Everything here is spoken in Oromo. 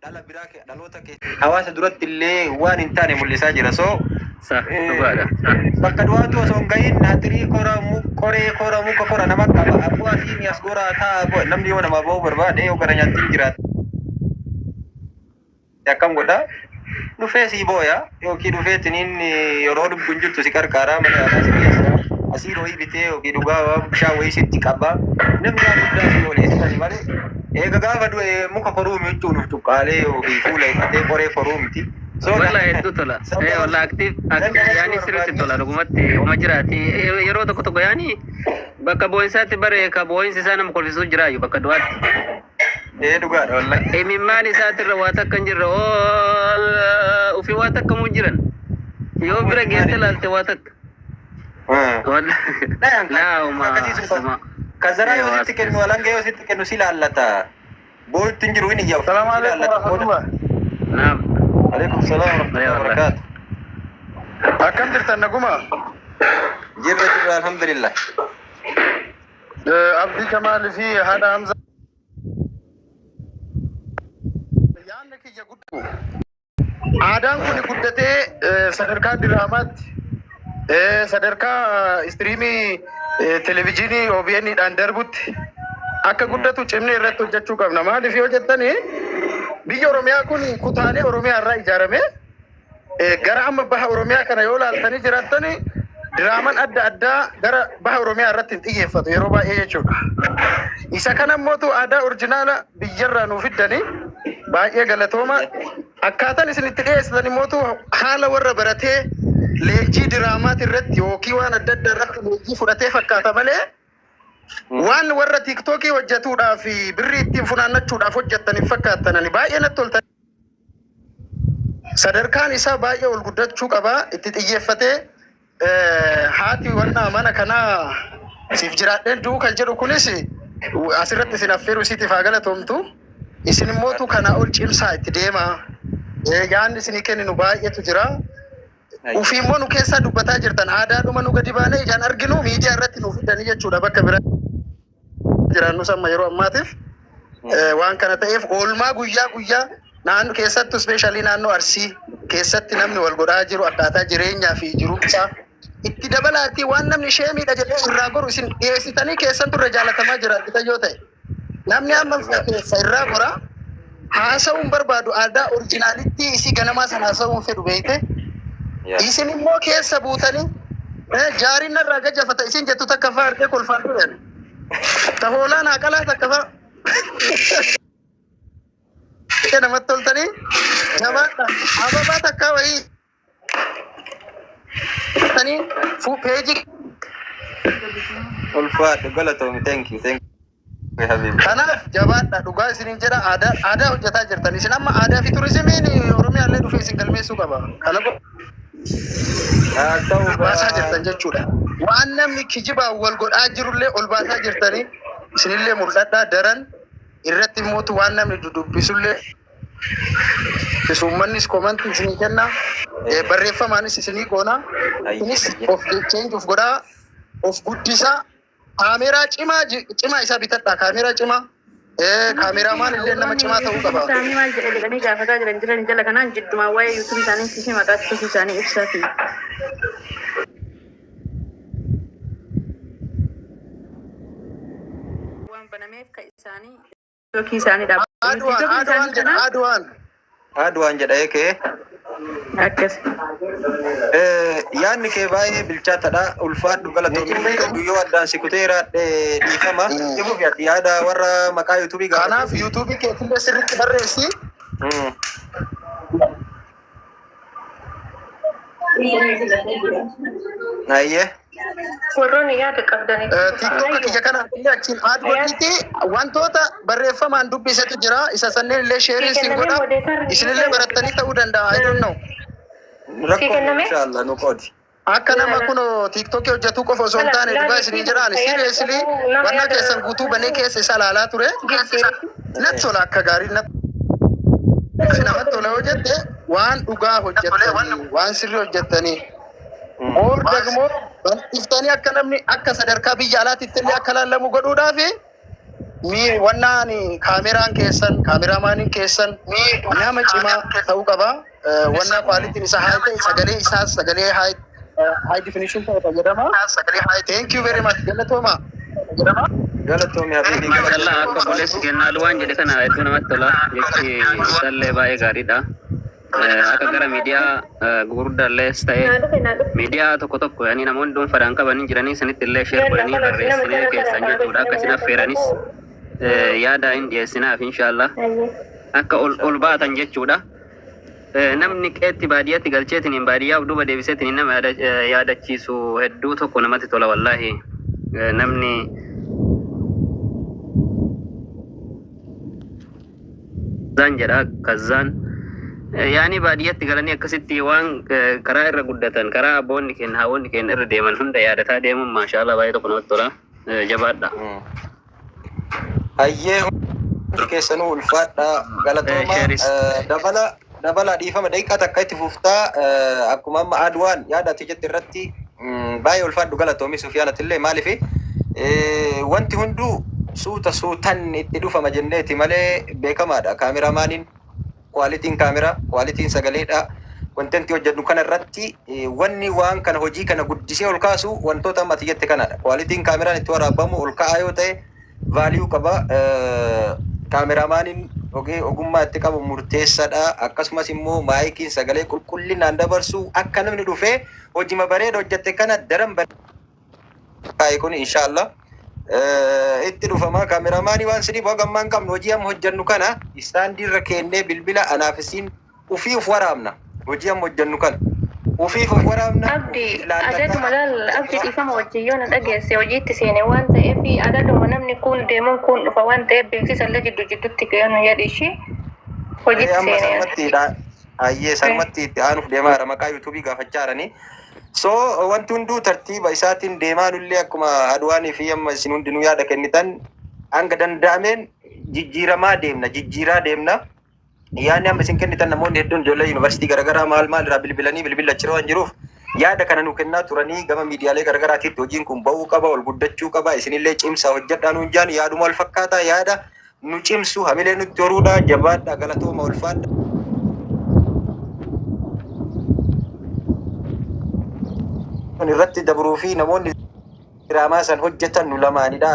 dhala biraa dhaloota keessa hawaasa duratti illee waan hin taane mul'isaa jira. Bakka du'aatu osoo hin gahin hatirii qoree kora muka kora nama qaba abbuu asiin as goraa ta'a namni yoo nama ba'uu barbaade yoo gara nyaattiin jiraata. Akkam godha dhufee sii booya yookiin dhufeetiniin yeroo lubbuun jirtu si qarqaaraa mana yaalaa si keessa asii rooyii bitee yookiin dhugaa bishaan wayii sitti qaba namni waan guddaa si ooleessisani malee eega gaafa du'e muka koruu miiccuu nuuf tuqqaalee yookiin fuula hidhatee qoree koruu miti. Wala hedduu tola. Wala aktiif yaani sirriitti tola dhugumatti oma jiraati. Yeroo tokko tokko yaani bakka boo'insaatti bare ka boo'insi isaa nama kolfisuu jiraayu bakka du'aatti. Dhugaadha wallahi. Imimmaan isaatirra waa takka hin jirre ofii waa takka muu jiran. Yoo bira geesse laalte waa takka. Wallahi. Kazaraa yoo sitti kennu walanga yoo sitti kennu si laallata. Boo'itti hin jiru inni iyyaaf. Salaamu alaikum. Naam. عليكم السلام ورحمة الله وبركاته. أكم درت النجومة؟ جرة الحمد لله. عبدي كمال في هذا همزة. يعني كي يقولوا عادان كوني قدتي صدركا درامات صدركا استريمي تلفزيوني وبيني داندربوت أكا قدتو چمني رتو جاتشو كم نمالي في وجدتني biyya Oromiyaa kun kutaalee Oromiyaa irraa ijaarame gara amma baha Oromiyaa kana yoo laaltanii jiraatanii diraaman adda addaa gara baha Oromiyaa irratti xiyyeeffatu yeroo baay'ee jechuudha. Isa kana immoo aadaa orjinaala biyyarraa nuuf fiddanii baay'ee galatooma. Akkaataan isin itti dhiyeessitan immoo haala warra baratee leenjii diraamaa irratti yookiin waan adda addaa irratti leenjii fudhatee fakkaata malee waan warra TikTokii hojjetuudhaaf fi birrii ittiin funaannachuudhaaf hojjettaniif fakkaattanani baay'ee natti toltan. Sadarkaan isaa baay'ee ol guddachuu qaba. Itti xiyyeeffatee haati wanna mana kanaa siif jiraadheen du'u kan jedhu kunis asirratti isin affeeruu isiitiif haa galatoomtu. Isin immootu kanaa ol cimsaa itti deema. Yaanni isinii kenninu baay'eetu jira. Ufii immoo nu keessaa dubbataa jirtan aadaadhuma nu gadi baanee ijaan arginu miidiyaa irratti nuuf fidanii jechuudha bakka bira jiraannu samma yeroo ammaatiif waan kana ta'eef oolmaa guyyaa naannoo keessattuu ispeeshaalii naannoo Arsii keessatti namni wal godhaa jiru akkaataa jireenyaa fi jirumsaa itti dabalaatii waan namni ishee miidha jedhee irraa goru isin dhiyeessitanii keessattuu irra jaalatamaa jiraattan yoo ta'e namni amma keessa irraa gora haasa'uun barbaadu aadaa orjinaalitti isii ganamaa sana haasa'uun fedhu beekte. Isin immoo keessa buutanii jaariin irraa gajjafata isin jettu takka fa'aa argee kolfaan dhugan. Tahoolaan haqalaa takka fa'aa. Namatti toltanii jabaadha. Ababaa takka wayii. Tanii peejii. Ulfaadhu galatoomi thank you. Kanaaf jabaadha dhugaa isiniin jedha aadaa hojjetaa jirtan. Isin amma aadaa fi turizimiin Oromiyaa illee dhufee isin galmeessuu qaba. Baasaa jirtan jechuudha. Waan namni kijibaan wal godhaa jirullee ol baasaa jirtanii isinillee mul'adhaa daran irratti immoo waan namni dudubbisullee uummannis komantii isinii kenna barreeffamaanis isinii qoona isinis of change of godhaa of guddisaa kaameeraa cimaa isaa bitadhaa kaameeraa cimaa. Kaameramaan illee nama cimaa ta'uu qaba. Isaanii maal jedhanii gaafataa jiran jala kanaan jiddumaa waa'ee YouTube isaanii fi maqaa TikTok isaanii ibsaa fi waan banameef ka isaanii TikTok isaanii dhaabbatanii Aduwaan jedha eekee. akkas. Yaanni kee baay'ee bilchaatadha. Ulfaadhu galatoomi yoo addaan si kuteera dhiifama. Ifuuf yaada warra maqaa yuutuubii gaafatu. Kanaaf yuutuubii keetillee sirriitti barreessi. Ayyee. Warroonni yaada qabdanii. TikTok kiyya kana achiin aduwanitti wantoota barreeffamaan dubbisetu jira. Isa sanneen illee sheerii isin godha. Isinillee barattanii ta'uu danda'a. I don't know. Rakkoo inshallah nu qoodi. Akka nama kun TikTok hojjetu qofa osoo hin taane dhugaa isinii jiraan seriously wanna keessan guutuu banee keessa isa ilaalaa ture. Natti tola akka gaarii natti namatti tola hojjette waan dhugaa hojjettanii waan sirrii hojjettanii. Oor ደግሞ iftanii akka namni akka sadarkaa biyya alaatti illee akka laallamu godhuudhaaf mi wannaan kaameraan keessan kaameraamaaniin keessan nama cimaa ta'uu qaba. Wannaa qualitiin isaa haa ta'e sagalee isaas sagalee high definition ta'e fayyadama. Thank you very much. Galatooma. Galatoomii habiibii. Maashaallah akka boleessi kennaa waan jedhe kana hedduu namatti tola jechi isallee baay'ee gaariidha. Akka gara miidiyaa gurguddaallees ta'e miidiyaa tokko tokko yaani namoonni dhuunfaadhaan qabanii jiranii sanitti illee sheer godhanii barreessinee keessan jechuudha. Akka isin affeeranis yaada hin dhiyeessinaaf inshaallah akka ol baatan jechuudha. Namni qeetti baadiyyaatti galcheetiin baadiyyaaf duuba deebiseetiin nama yaadachiisu hedduu tokko namatti tola wallaahi. Namni zaan jedha kazzaan yaani baadiyyaatti galanii akkasitti waan karaa irra guddatan karaa abboonni keenya haawonni keenya irra deeman hunda yaadataa deemuun maashaallah baay'ee tokko namatti tola. Jabaadha. Hayyee hundi keessanuu ulfaadha. Galatooma. Dabala dhiifama daqiiqaa takka itti fuftaa akkuma amma Adwaan yaadatti jetti irratti baay'ee ulfaadhu galatoomi Sufyaanatillee maaliif wanti hunduu suutan itti dhufama jenneeti malee beekamaadha. Kaameraamaaniin kwaalitiin kaameraa kwaalitiin sagaleedha. Wanti hojjennu kana irratti wanni waan kana hojii kana guddisee ol kaasu wantoota amma ati jette kanadha. Kwaalitiin kaameraan itti waraabamu ol ka'aa yoo ta'e vaaliyuu qaba. Kaameraamaaniin ogummaa itti qabu murteessaadha. Akkasumas immoo maayikiin sagalee qulqullinaan dabarsu akka namni dhufee hojii bareeda hojjette kana daran baay'ee kun inshaallah itti dhufama. Kaameraamaanii waan sidii bogammaan qabnu hojii amma hojjennu kana istaandiirra keennee bilbila anaafisiin ufii uf waraabna. Hojii amma hojjennu kana ufii uf waraabna. Abdi adaduma laal abdi dhiifama wajjiyyoon dhageesse hojiitti seene waan ta'eef adaduma namni kun deemuun kun dhufa waan ta'eef beeksisa illee jidduutti keeyyoon yadhiishi hojiitti seene. Ayyee salmatti itti aanuuf deemaara maqaa yuutuubii gaafachaa jiranii. So wanti hunduu tartiiba isaatiin deemaa nullee akkuma Adwaanii fi amma isin hundinuu yaada kennitan hanga danda'ameen jijjiiramaa deemna. Yaanni amma isin kennitan namoonni hedduun ijoollee yuunivarsiitii garaagaraa maal irraa bilbilanii bilbila achirra waan jiruuf yaada kana nu kennaa turanii gama miidiyaalee garaagaraatiitti hojiin kun ba'uu qaba ol guddachuu qaba isinillee cimsaa hojjedhaa nuun jaan yaaduma wal fakkaataa yaada nu cimsu hamilee nutti horuudha jabaadha galatooma ulfaadha. Irratti dabruu fi namoonni diraamaa san hojjetan nu lamaanidha.